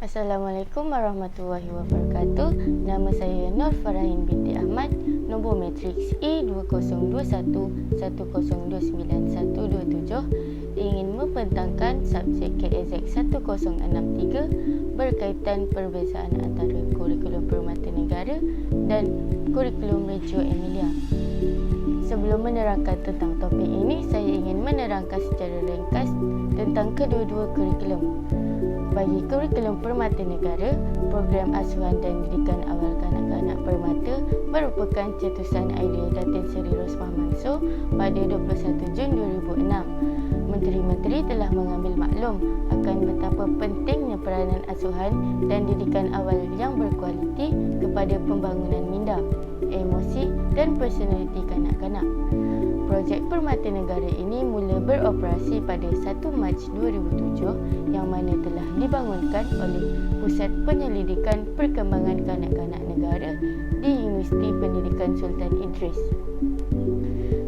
Assalamualaikum warahmatullahi wabarakatuh. Nama saya Nur Farahin binti Ahmad. Nombor matriks E202110291127 ingin membentangkan subjek KSX 1063 berkaitan perbezaan antara kurikulum Permata Negara dan kurikulum Reggio Emilia. Sebelum menerangkan tentang topik ini, saya ingin menerangkan secara ringkas tentang kedua-dua kurikulum. Bagi kurikulum Permata Negara, program asuhan dan didikan awal kanak-kanak permata merupakan cetusan idea Datin Seri Rosmah Mansor pada 21 Jun 2006. Menteri-menteri telah mengambil maklum akan betapa pentingnya peranan asuhan dan didikan awal yang berkualiti kepada pembangunan minda, emosi dan personaliti kanak-kanak. Projek Permata Negara ini mula beroperasi pada 1 Mac 2007 yang mana telah dibangunkan oleh Pusat Penyelidikan Perkembangan Kanak-kanak Negara di Universiti Pendidikan Sultan Idris.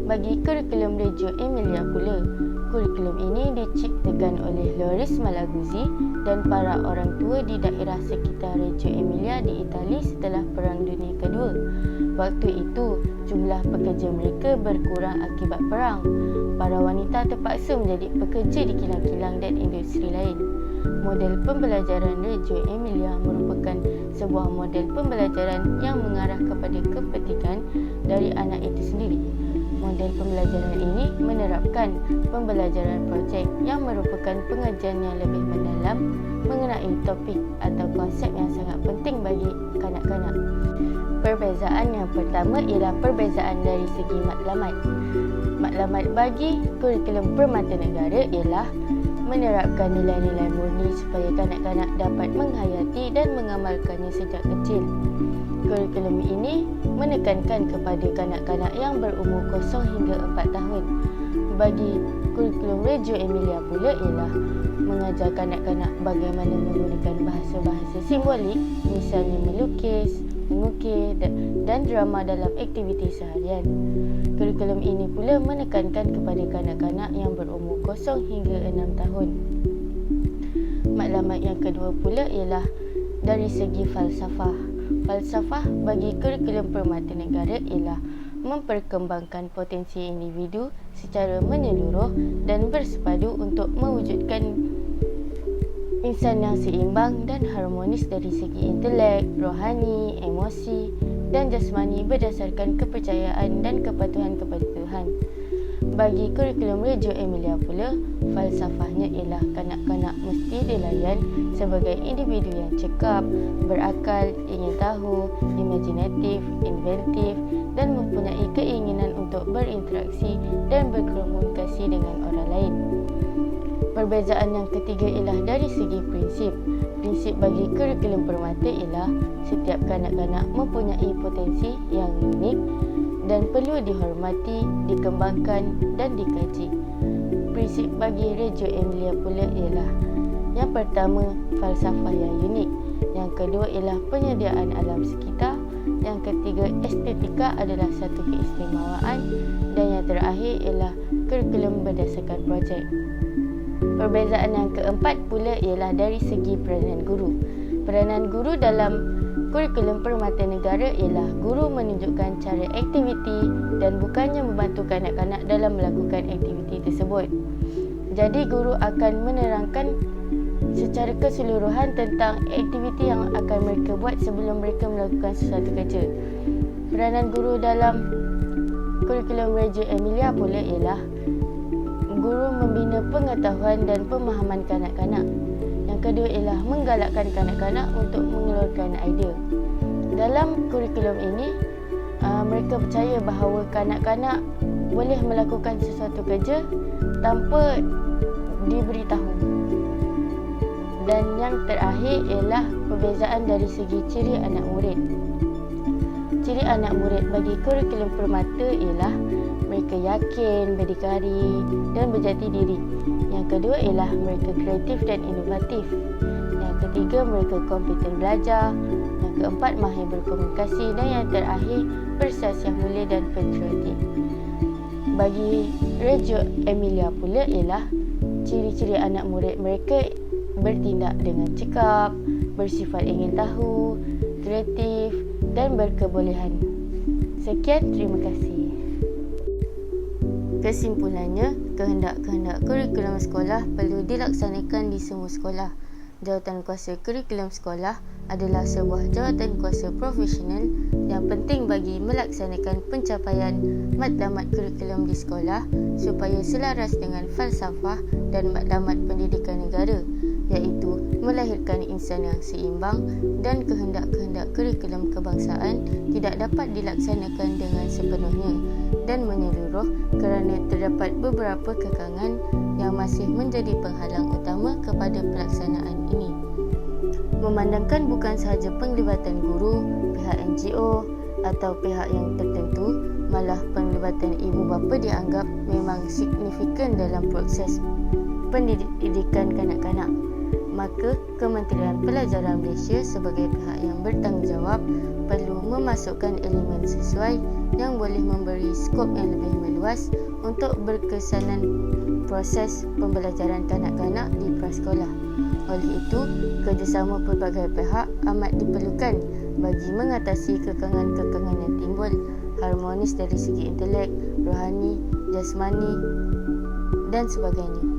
Bagi kurikulum Reggio Emilia pula, kurikulum ini diciptakan oleh Loris Malaguzzi dan para orang tua di daerah sekitar Reggio Emilia di Itali setelah Perang Dunia Kedua. Waktu itu, jumlah pekerja mereka berkurang akibat perang. Para wanita terpaksa menjadi pekerja di kilang-kilang dan industri lain. Model pembelajaran Reggio Emilia merupakan sebuah model pembelajaran yang mengarah kepada kepentingan dari anak itu sendiri. Model pembelajaran ini menerapkan pembelajaran projek yang merupakan pengajian yang lebih mendalam mengenai topik atau konsep yang sangat penting bagi kanak-kanak. Perbezaan yang pertama ialah perbezaan dari segi matlamat. Matlamat bagi kurikulum Permata Negara ialah menerapkan nilai-nilai murni supaya kanak-kanak dapat menghayati dan mengamalkannya sejak kecil. Kurikulum ini menekankan kepada kanak-kanak yang berumur 0 hingga 4 tahun. Bagi kurikulum Reggio Emilia pula ialah mengajar kanak-kanak bagaimana menggunakan bahasa-bahasa simbolik, misalnya melukis, mengukir dan drama dalam aktiviti seharian. Kurikulum ini pula menekankan kepada kanak-kanak yang berumur 0 hingga 6 tahun. Matlamat yang kedua pula ialah dari segi falsafah. Falsafah bagi kurikulum Permata Negara ialah memperkembangkan potensi individu secara menyeluruh dan bersepadu untuk mewujudkan insan yang seimbang dan harmonis dari segi intelek, rohani, emosi dan jasmani berdasarkan kepercayaan dan kepatuhan kepada Tuhan. Bagi kurikulum Reggio Emilia pula, falsafahnya ialah kanak-kanak mesti dilayan sebagai individu yang cekap, berakal, ingin tahu, imajinatif, inventif dan mempunyai keinginan untuk berinteraksi dan berkomunikasi dengan orang lain. Perbezaan yang ketiga ialah dari segi prinsip. Prinsip bagi kurikulum Permata ialah setiap kanak-kanak mempunyai potensi yang unik dan perlu dihormati, dikembangkan dan dikaji. Prinsip bagi Reggio Emilia pula ialah yang pertama, falsafah yang unik. Yang kedua ialah penyediaan alam sekitar. Yang ketiga, estetika adalah satu keistimewaan. Dan yang terakhir ialah kurikulum berdasarkan projek. Perbezaan yang keempat pula ialah dari segi peranan guru. Peranan guru dalam kurikulum Permata Negara ialah guru menunjukkan cara aktiviti dan bukannya membantu kanak-kanak dalam melakukan aktiviti tersebut. Jadi guru akan menerangkan secara keseluruhan tentang aktiviti yang akan mereka buat sebelum mereka melakukan sesuatu kerja. Peranan guru dalam kurikulum Reggio Emilia pula ialah guru membina pengetahuan dan pemahaman kanak-kanak. Yang kedua ialah menggalakkan kanak-kanak untuk mengeluarkan idea. Dalam kurikulum ini, mereka percaya bahawa kanak-kanak boleh melakukan sesuatu kerja tanpa diberitahu. Dan yang terakhir ialah perbezaan dari segi ciri anak murid. Ciri anak murid bagi kurikulum Permata ialah mereka yakin, berdikari dan berjati diri. Yang kedua ialah mereka kreatif dan inovatif. Yang ketiga, mereka kompeten belajar. Yang keempat, mahir berkomunikasi. Dan yang terakhir, bersas yang mulia dan patriotik. Bagi Reggio Emilia pula ialah ciri-ciri anak murid mereka bertindak dengan cekap, bersifat ingin tahu, kreatif dan berkebolehan. Sekian, terima kasih. Kesimpulannya, kehendak-kehendak kurikulum sekolah perlu dilaksanakan di semua sekolah. Jawatankuasa kurikulum sekolah adalah sebuah jawatankuasa profesional yang penting bagi melaksanakan pencapaian matlamat kurikulum di sekolah supaya selaras dengan falsafah dan matlamat pendidikan negara, iaitu melahirkan insan yang seimbang, dan kehendak-kehendak kurikulum kebangsaan tidak dapat dilaksanakan dengan sepenuhnya dan menyeluruh kerana terdapat beberapa kekangan yang masih menjadi penghalang utama kepada pelaksanaan ini. Memandangkan bukan sahaja penglibatan guru, pihak NGO atau pihak yang tertentu, malah penglibatan ibu bapa dianggap memang signifikan dalam proses pendidikan kanak-kanak. Maka Kementerian Pelajaran Malaysia sebagai pihak yang bertanggungjawab perlu memasukkan elemen sesuai yang boleh memberi skop yang lebih meluas untuk berkesanan proses pembelajaran kanak-kanak di prasekolah. Oleh itu, kerjasama pelbagai pihak amat diperlukan bagi mengatasi kekangan-kekangan yang timbul, harmonis dari segi intelek, rohani, jasmani dan sebagainya.